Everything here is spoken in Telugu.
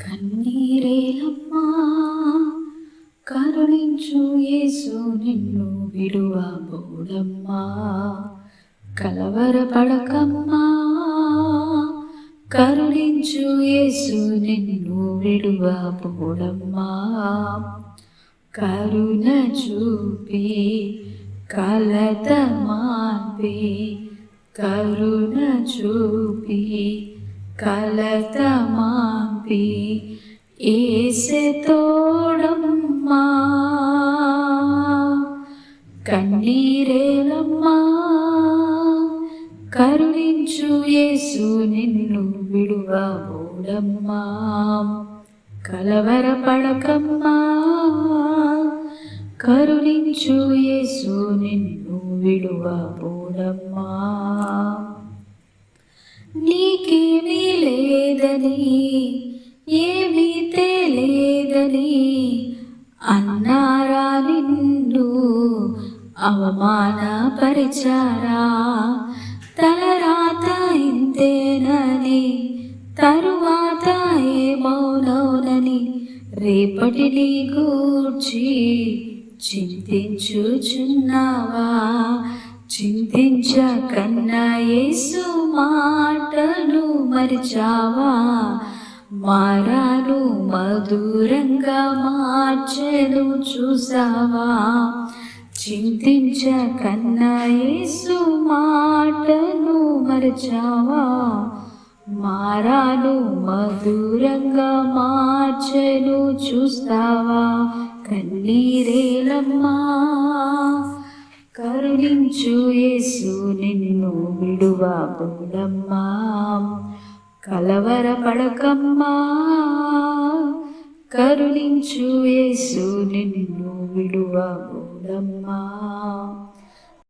కన్నీరేలమ్మా కరుణించు యేసు నిన్ను విడువబోడమ్మా. కలవరపడకమ్మా కరుణించు యేసు నిన్ను విడువబోడమ్మా. కరుణ చూపి కలత మాన్పి కరుణ చూపి కలత మాన్పి యేసే తోడమ్మా. కన్నీరేలమ్మా కరుణించు యేసు నిన్ను విడువబోడమ్మా. కలవరపడకమ్మా కరుణించు యేసు నిన్ను విడువబోడమ్మా. నీకేమీ లేదని ఏమీ తెలియదని అన్నారా నిన్ను అవమానపరిచారా. తలరాత ఇంతేనని తరువాత ఏమౌనౌనని రేపటిని గూర్చి చింతించుచున్నావా. చింతించకన్నా యేసు మాటను మరిచావా. మారాను మధురంగా మార్చెను చూసావా. చింతించకన్నా యేసు మాటను మరిచావా. మారాను మధురంగా మార్చెను చూస్తావా. కన్నీరేలమ్మా కరుణించు యేసు నిన్ను విడువబోడమ్మా. కలవరపడకమ్మా కరుణించు యేసు నిన్ను విడువబోడమ్మా.